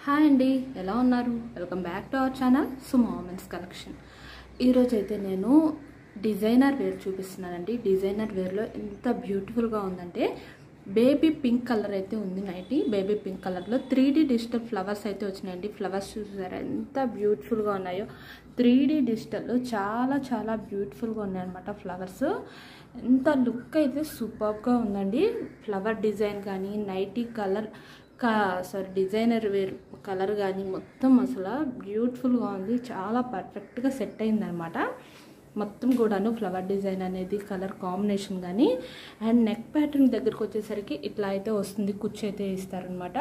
Hi అండి, ఎలా ఉన్నారు? Welcome back to our channel Suma women's collection. ఈరోజు అయితే నేను డిజైనర్ వేర్ చూపిస్తున్నానండి. డిజైనర్ వేర్లో ఎంత బ్యూటిఫుల్గా ఉందంటే బేబీ పింక్ కలర్ అయితే ఉంది. నైటీ బేబీ పింక్ కలర్లో 3D డిజిటల్ ఫ్లవర్స్ అయితే వచ్చినాయండి. ఫ్లవర్స్ చూసారా ఎంత బ్యూటిఫుల్గా ఉన్నాయో. 3D డిజిటల్లో చాలా చాలా బ్యూటిఫుల్గా ఉన్నాయన్నమాట ఫ్లవర్స్. ఎంత లుక్ అయితే సూపర్గా ఉందండి. ఫ్లవర్ డిజైన్ కానీ nighty colour designer wear colour కానీ మొత్తం అసలు బ్యూటిఫుల్గా ఉంది. చాలా పర్ఫెక్ట్గా సెట్ అయిందనమాట. మొత్తం కూడాను ఫ్లవర్ డిజైన్ అనేది కలర్ కాంబినేషన్ కానీ అండ్ నెక్ ప్యాటర్న్ దగ్గరకు వచ్చేసరికి ఇట్లా అయితే వస్తుంది. కుచ్చు అయితే ఇస్తారనమాట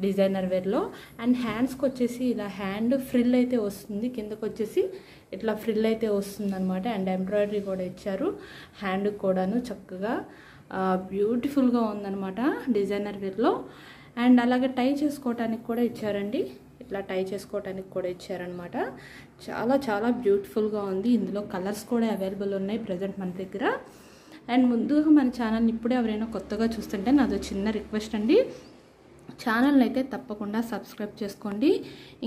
డిజైనర్ వేర్లో. అండ్ హ్యాండ్స్కి వచ్చేసి ఇలా హ్యాండ్ ఫ్రిల్ అయితే వస్తుంది. కిందకు వచ్చేసి ఇట్లా ఫ్రిల్ అయితే వస్తుంది అనమాట. అండ్ ఎంబ్రాయిడరీ కూడా ఇచ్చారు. హ్యాండ్ కూడాను చక్కగా బ్యూటిఫుల్గా ఉందన్నమాట డిజైనర్ వేర్లో. అండ్ అలాగే టై చేసుకోవటానికి కూడా ఇచ్చారండి. ఇట్లా టై చేసుకోవటానికి కూడా ఇచ్చారనమాట. చాలా చాలా బ్యూటిఫుల్గా ఉంది. ఇందులో కలర్స్ కూడా అవైలబుల్ ఉన్నాయి ప్రజెంట్ మన దగ్గర. అండ్ ముందుగా మన ఛానల్ని ఇప్పుడే ఎవరైనా కొత్తగా చూస్తుంటే నాదో చిన్న రిక్వెస్ట్ అండి, ఛానల్ని అయితే తప్పకుండా సబ్స్క్రైబ్ చేసుకోండి.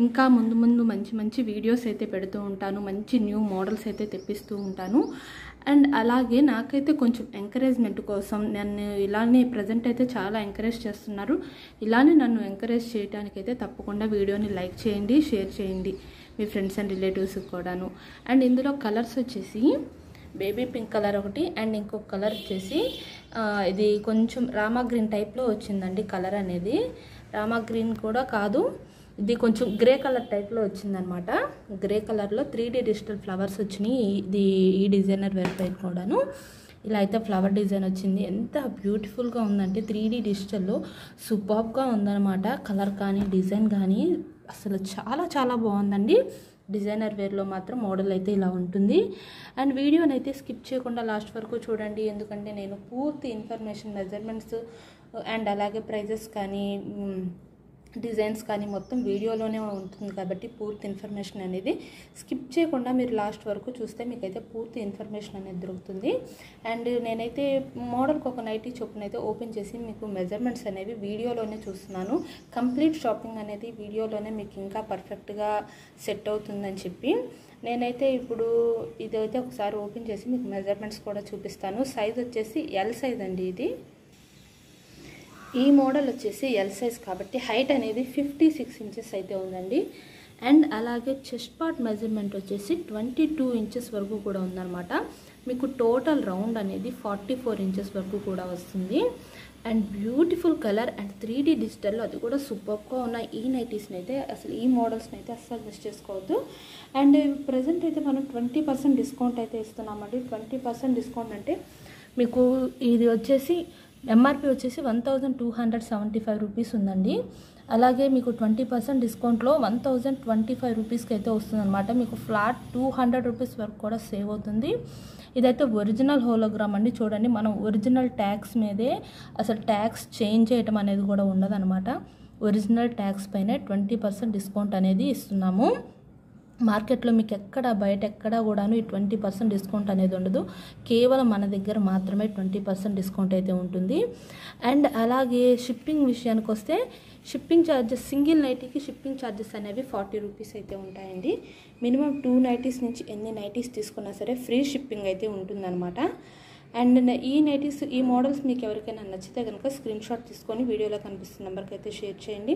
ఇంకా ముందు ముందు మంచి మంచి వీడియోస్ అయితే పెడుతూ ఉంటాను. మంచి న్యూ మోడల్స్ అయితే తెప్పిస్తూ ఉంటాను. అండ్ అలాగే నాకైతే కొంచెం ఎంకరేజ్మెంట్ కోసం నన్ను ఇలానే ప్రజెంట్ అయితే చాలా ఎంకరేజ్ చేస్తున్నారు. ఇలానే నన్ను ఎంకరేజ్ చేయడానికి అయితే తప్పకుండా వీడియోని లైక్ చేయండి, షేర్ చేయండి మీ ఫ్రెండ్స్ అండ్ రిలేటివ్స్కి కూడాను. అండ్ ఇందులో కలర్స్ వచ్చేసి బేబీ పింక్ కలర్ ఒకటి అండ్ ఇంకొక కలర్ వచ్చేసి ఇది కొంచెం రామా గ్రీన్ టైప్లో వచ్చిందండి. కలర్ అనేది రామా గ్రీన్ కూడా కాదు, ఇది కొంచెం గ్రే కలర్ టైప్లో వచ్చిందనమాట. గ్రే కలర్లో 3D డిజిటల్ ఫ్లవర్స్ వచ్చినాయి. ఈ డిజైనర్ వేర్ పై కూడాను ఇలా అయితే ఫ్లవర్ డిజైన్ వచ్చింది. ఎంత బ్యూటిఫుల్గా ఉందంటే 3D డిజిటల్లో సూపర్గా ఉందన్నమాట. కలర్ కానీ డిజైన్ కానీ అసలు చాలా చాలా బాగుందండి. డిజైనర్ వేర్లో మాత్రం మోడల్ అయితే ఇలా ఉంటుంది. అండ్ వీడియోని అయితే స్కిప్ చేయకుండా లాస్ట్ వరకు చూడండి. ఎందుకంటే నేను పూర్తి ఇన్ఫర్మేషన్ మెజర్మెంట్స్ అండ్ అలాగే ప్రైజెస్ కానీ డిజైన్స్ కానీ మొత్తం వీడియోలోనే ఉంటుంది కాబట్టి పూర్తి ఇన్ఫర్మేషన్ అనేది స్కిప్ చేయకుండా మీరు లాస్ట్ వరకు చూస్తే మీకైతే పూర్తి ఇన్ఫర్మేషన్ అనేది దొరుకుతుంది. అండ్ నేనైతే మోడల్కి ఒక నైటీ చొప్పున అయితే ఓపెన్ చేసి మీకు మెజర్మెంట్స్ అనేవి వీడియోలోనే చూస్తున్నాను. కంప్లీట్ షాపింగ్ అనేది వీడియోలోనే మీకు ఇంకా పర్ఫెక్ట్గా సెట్ అవుతుందని చెప్పి నేనైతే ఇప్పుడు ఇదైతే ఒకసారి ఓపెన్ చేసి మీకు మెజర్మెంట్స్ కూడా చూపిస్తాను. సైజ్ వచ్చేసి ఎల్ సైజ్ అండి. ఇది ఈ మోడల్ వచ్చేసి ఎల్ సైజ్ కాబట్టి హైట్ అనేది 56 ఇంచెస్ అయితే ఉందండి. అండ్ అలాగే చెస్ట్ పార్ట్ మెజర్మెంట్ వచ్చేసి 22 ఇంచెస్ వరకు కూడా ఉందన్నమాట. మీకు టోటల్ రౌండ్ అనేది 44 ఇంచెస్ వరకు కూడా వస్తుంది. And beautiful colour and 3D డిజిటల్లో అది కూడా సూపర్గా ఉన్న ఈ నైటీస్ని అయితే అసలు ఈ మోడల్స్ని అయితే అస్సలు మిస్ చేసుకోవద్దు. అండ్ ప్రజెంట్ అయితే మనం 20% డిస్కౌంట్ అయితే ఇస్తున్నామండి. 20% డిస్కౌంట్ అంటే మీకు ఇది వచ్చేసి ఎంఆర్పి వచ్చేసి 1275 రూపీస్ ఉందండి. అలాగే మీకు 20% డిస్కౌంట్లో 1025 రూపీస్కి అయితే వస్తుందన్నమాట. మీకు ఫ్లాట్ 200 రూపీస్ వరకు కూడా సేవ్ అవుతుంది. ఇదైతే ఒరిజినల్ హోలోగ్రామ్ అండి. చూడండి, మనం ఒరిజినల్ ట్యాగ్స్ మీదే అసలు ట్యాగ్స్ చేంజ్ చేయటం అనేది కూడా ఉండదన్నమాట. ఒరిజినల్ ట్యాగ్స్ పైనే 20% డిస్కౌంట్ అనేది ఇస్తున్నాము. మార్కెట్లో మీకు బయట ఎక్కడ కూడాను ఈ 20% డిస్కౌంట్ అనేది ఉండదు. కేవలం మన దగ్గర మాత్రమే 20% డిస్కౌంట్ అయితే ఉంటుంది. అండ్ అలాగే షిప్పింగ్ విషయానికి వస్తే షిప్పింగ్ ఛార్జెస్ సింగిల్ నైటీకి షిప్పింగ్ ఛార్జెస్ అనేవి 40 రూపీస్ అయితే ఉంటాయండి. మినిమం 2 నైటీస్ నుంచి ఎన్ని నైటీస్ తీసుకున్నా సరే ఫ్రీ షిప్పింగ్ అయితే ఉంటుందన్నమాట. అండ్ ఈ నైటీస్ ఈ మోడల్స్ మీకు ఎవరికైనా నచ్చితే కనుక స్క్రీన్ షాట్ తీసుకొని వీడియోలో కనిపిస్తున్న నెంబర్కి అయితే షేర్ చేయండి.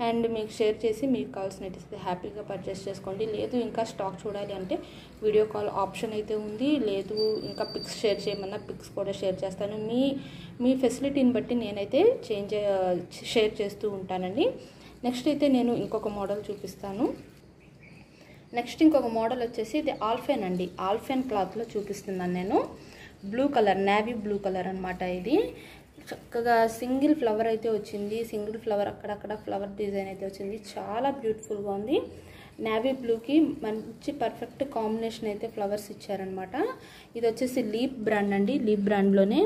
అండ్ మీకు షేర్ చేసి మీకు కావాల్సిన నైటీస్ అయితే హ్యాపీగా పర్చేస్ చేసుకోండి. లేదు ఇంకా స్టాక్ చూడాలి అంటే వీడియో కాల్ ఆప్షన్ అయితే ఉంది. లేదు ఇంకా పిక్స్ షేర్ చేయమన్నా పిక్స్ కూడా షేర్ చేస్తాను. మీ ఫెసిలిటీని బట్టి నేనైతే షేర్ చేస్తూ ఉంటానండి. నెక్స్ట్ అయితే నేను ఇంకొక మోడల్ చూపిస్తాను. నెక్స్ట్ ఇంకొక మోడల్ వచ్చేసి ఇది ఆల్ఫెన్ అండి. ఆల్ఫెన్ క్లాత్లో చూపిస్తున్నాను నేను. Blue colour, navy blue colour అనమాట. ఇది చక్కగా సింగిల్ ఫ్లవర్ అయితే వచ్చింది. సింగిల్ ఫ్లవర్ అక్కడక్కడ ఫ్లవర్ డిజైన్ అయితే వచ్చింది. చాలా బ్యూటిఫుల్గా ఉంది. నేవీ బ్లూకి మంచి పర్ఫెక్ట్ కాంబినేషన్ అయితే ఫ్లవర్స్ ఇచ్చారనమాట. ఇది వచ్చేసి లీప్ బ్రాండ్ అండి. లీప్ బ్రాండ్లోనే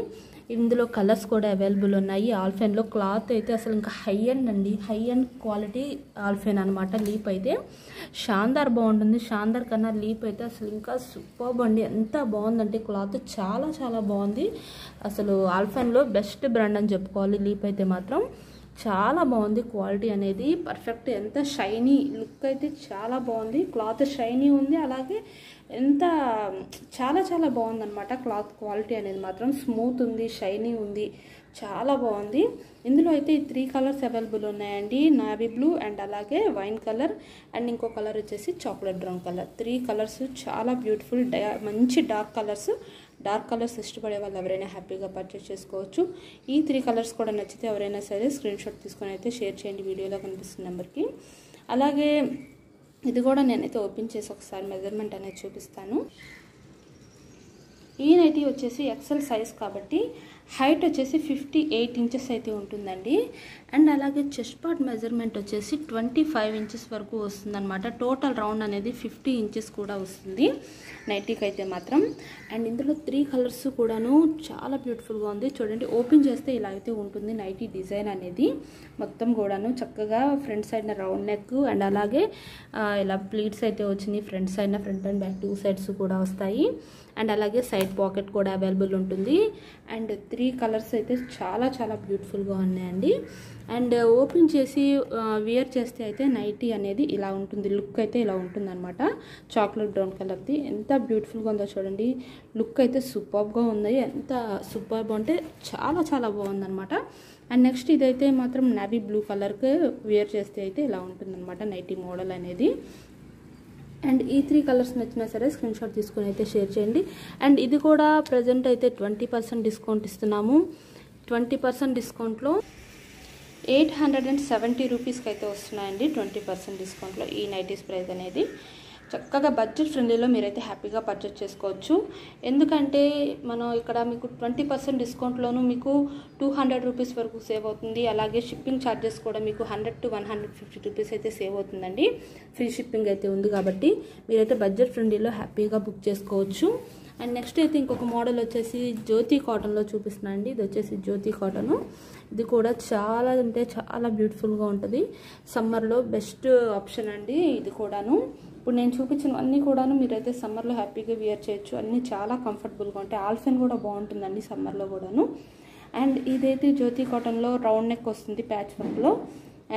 ఇందులో కలర్స్ కూడా అవైలబుల్ ఉన్నాయి. ఆల్ఫెన్లో క్లాత్ అయితే అసలు ఇంకా హై అండ్ అండి, హై అండ్ క్వాలిటీ ఆల్ఫెన్ అనమాట. లీప్ అయితే షాందార్ బాగుంటుంది. షాందార్ కన్నా లీప్ అయితే అసలు ఇంకా సూపర్బ్ అండి. ఎంత బాగుందంటే క్లాత్ చాలా చాలా బాగుంది. అసలు ఆల్ఫెన్లో బెస్ట్ బ్రాండ్ అని చెప్పుకోవాలి లీప్ అయితే మాత్రం. చాలా బాగుంది క్వాలిటీ అనేది పర్ఫెక్ట్. ఎంత షైనీ లుక్ అయితే చాలా బాగుంది. క్లాత్ షైనీ ఉంది, అలాగే ఎంత చాలా చాలా బాగుందన్నమాట. క్లాత్ క్వాలిటీ అనేది మాత్రం స్మూత్ ఉంది, షైనీ ఉంది, చాలా బాగుంది. ఇందులో అయితే 3 కలర్స్ అవైలబుల్ ఉన్నాయండి. నావీ బ్లూ అండ్ అలాగే వైన్ కలర్ అండ్ ఇంకో కలర్ వచ్చేసి చాక్లెట్ బ్రౌన్ కలర్. 3 కలర్స్ చాలా బ్యూటిఫుల్, మంచి డార్క్ కలర్స్ ఇష్టపడే వాళ్ళు ఎవరైనా హ్యాపీగా పర్చేస్ చేసుకోవచ్చు. ఈ 3 కలర్స్ కూడా నచ్చితే ఎవరైనా సరే స్క్రీన్ షాట్ తీసుకొని అయితే షేర్ చేయండి వీడియోలో కనిపిస్తున్న నెంబర్కి. అలాగే ఇది కూడా నేనైతే ఓపెన్ చేసి ఒకసారి మెజర్మెంట్ అనేది చూపిస్తాను. ఈ నైటీ వచ్చేసి ఎక్సెల్ సైజ్ కాబట్టి హైట్ వచ్చేసి 58 ఇంచెస్ అయితే ఉంటుందండి. అండ్ అలాగే చెస్ట్ పార్ట్ మెజర్మెంట్ వచ్చేసి 25 ఇంచెస్ వరకు వస్తుందన్నమాట. టోటల్ రౌండ్ అనేది 50 ఇంచెస్ కూడా వస్తుంది నైటీకి అయితే మాత్రం. అండ్ ఇందులో 3 కలర్స్ కూడాను చాలా బ్యూటిఫుల్గా ఉంది. చూడండి, ఓపెన్ చేస్తే ఇలా అయితే ఉంటుంది నైటీ డిజైన్ అనేది మొత్తం కూడాను. చక్కగా ఫ్రంట్ సైడ్న రౌండ్ నెక్ అండ్ అలాగే ఇలా ప్లీట్స్ అయితే వచ్చినాయి. ఫ్రంట్ సైడ్న ఫ్రంట్ అండ్ బ్యాక్ 2 సైడ్స్ కూడా వస్తాయి. అండ్ అలాగే సైడ్ పాకెట్ కూడా అవైలబుల్ ఉంటుంది. అండ్ 3 కలర్స్ అయితే చాలా చాలా బ్యూటిఫుల్గా ఉన్నాయండి. అండ్ ఓపెన్ చేసి వియర్ చేస్తే అయితే నైటీ అనేది ఇలా ఉంటుంది. లుక్ అయితే ఇలా ఉంటుంది అనమాట. చాక్లెట్ బ్రౌన్ కలర్ది ఎంత బ్యూటిఫుల్గా ఉందో చూడండి. లుక్ అయితే సూపర్గా ఉంది. ఎంత సూపర్గా అంటే చాలా చాలా బాగుందన్నమాట. అండ్ నెక్స్ట్ ఇదైతే మాత్రం నావీ బ్లూ కలర్కి వియర్ చేస్తే అయితే ఇలా ఉంటుందన్నమాట నైటీ మోడల్ అనేది. అండ్ ఈ 3 కలర్స్ నచ్చినా సరే స్క్రీన్ షాట్ తీసుకుని అయితే షేర్ చేయండి. అండ్ ఇది కూడా ప్రజెంట్ అయితే 20% డిస్కౌంట్ ఇస్తున్నాము. 20% డిస్కౌంట్లో 870 రూపీస్కి అయితే వస్తున్నాయండి. 20% డిస్కౌంట్లో ఈ నైటీస్ ప్రైస్ అనేది చక్కగా బడ్జెట్ ఫ్రెండ్లీలో మీరైతే హ్యాపీగా పర్చేస్ చేసుకోవచ్చు. ఎందుకంటే మనం ఇక్కడ మీకు 20% డిస్కౌంట్లోనూ మీకు 200 రూపీస్ వరకు సేవ్ అవుతుంది. అలాగే షిప్పింగ్ ఛార్జెస్ కూడా మీకు 100 to 150 రూపీస్ అయితే సేవ్ అవుతుందండి. ఫ్రీ షిప్పింగ్ అయితే ఉంది కాబట్టి మీరైతే బడ్జెట్ ఫ్రెండ్లీలో హ్యాపీగా బుక్ చేసుకోవచ్చు. అండ్ నెక్స్ట్ అయితే ఇంకొక మోడల్ వచ్చేసి జ్యోతి కాటన్లో చూపిస్తున్నాను అండి. ఇది వచ్చేసి జ్యోతి కాటను. ఇది కూడా చాలా అంటే చాలా బ్యూటిఫుల్గా ఉంటుంది. సమ్మర్లో బెస్ట్ ఆప్షన్ అండి ఇది కూడాను. ఇప్పుడు నేను చూపించినవన్నీ కూడాను మీరైతే సమ్మర్లో హ్యాపీగా వియర్ చేయొచ్చు. అన్నీ చాలా కంఫర్టబుల్గా ఉంటాయి. ఆల్ఫెన్ కూడా బాగుంటుందండి సమ్మర్లో కూడాను. అండ్ ఇదైతే జ్యోతి కాటన్లో రౌండ్ నెక్ వస్తుంది ప్యాచ్ వర్క్లో.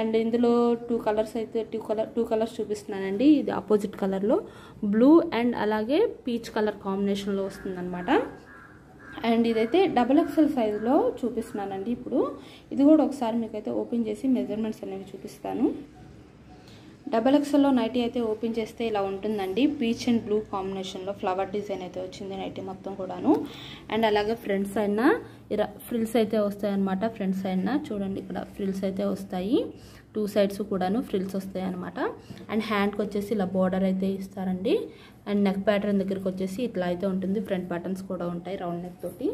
అండ్ ఇందులో 2 కలర్స్ అయితే 2 కలర్స్ చూపిస్తున్నానండి. ఇది ఆపోజిట్ కలర్లో బ్లూ అండ్ అలాగే పీచ్ కలర్ కాంబినేషన్లో వస్తుందన్నమాట. అండ్ ఇదైతే XXL సైజులో చూపిస్తున్నానండి. ఇప్పుడు ఇది కూడా ఒకసారి మీకైతే ఓపెన్ చేసి మెజర్మెంట్స్ అనేవి చూపిస్తాను. XXLలో నైటీ అయితే ఓపెన్ చేస్తే ఇలా ఉంటుందండి. పీచ్ అండ్ బ్లూ కాంబినేషన్లో ఫ్లవర్ డిజైన్ అయితే వచ్చింది నైటీ మొత్తం కూడాను. అండ్ అలాగే ఫ్రంట్ సైడ్న ఇలా ఫ్రిల్స్ అయితే వస్తాయి అన్నమాట. ఫ్రంట్ సైడ్న చూడండి ఇక్కడ ఫ్రిల్స్ అయితే వస్తాయి. 2 సైడ్స్ కూడాను ఫ్రిల్స్ వస్తాయి అనమాట. అండ్ హ్యాండ్కి వచ్చేసి ఇలా బోర్డర్ అయితే ఇస్తారండి. అండ్ నెక్ ప్యాటర్న్ దగ్గరికి వచ్చేసి ఇట్లా అయితే ఉంటుంది. ఫ్రంట్ బటన్స్ కూడా ఉంటాయి రౌండ్ నెక్ తోటి.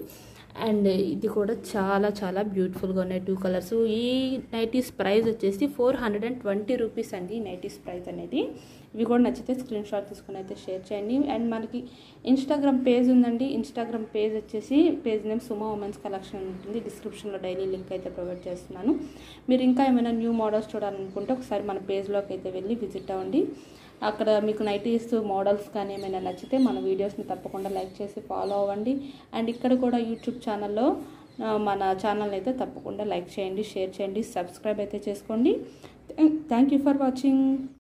అండ్ ఇది కూడా చాలా చాలా బ్యూటిఫుల్గా ఉన్నాయి 2 కలర్స్. ఈ నైటీస్ ప్రైస్ వచ్చేసి 420 రూపీస్ అండి నైటీస్ ప్రైస్ అనేది. ఇవి కూడా నచ్చితే స్క్రీన్ షాట్ తీసుకుని అయితే షేర్ చేయండి. అండ్ మనకి ఇన్స్టాగ్రామ్ పేజ్ ఉందండి. ఇన్స్టాగ్రామ్ పేజ్ వచ్చేసి పేజ్ నేమ్ సుమా ఉమెన్స్ కలెక్షన్ ఉంటుంది. డిస్క్రిప్షన్లో డైలీ లింక్ అయితే ప్రొవైడ్ చేస్తున్నాను. మీరు ఇంకా ఏమైనా న్యూ మోడల్స్ చూడాలనుకుంటే ఒకసారి మన పేజ్లోకి అయితే వెళ్ళి విజిట్ అవ్వండి. అక్కడ మీకు నైటీస్ మోడల్స్ కానీ ఏమైనా నచ్చితే మన వీడియోస్ని తప్పకుండా లైక్ చేసి ఫాలో అవ్వండి. అండ్ ఇక్కడ కూడా యూట్యూబ్ ఛానల్లో మన ఛానల్ అయితే తప్పకుండా లైక్ చేయండి, షేర్ చేయండి, సబ్స్క్రైబ్ అయితే చేసుకోండి. Thank you for watching.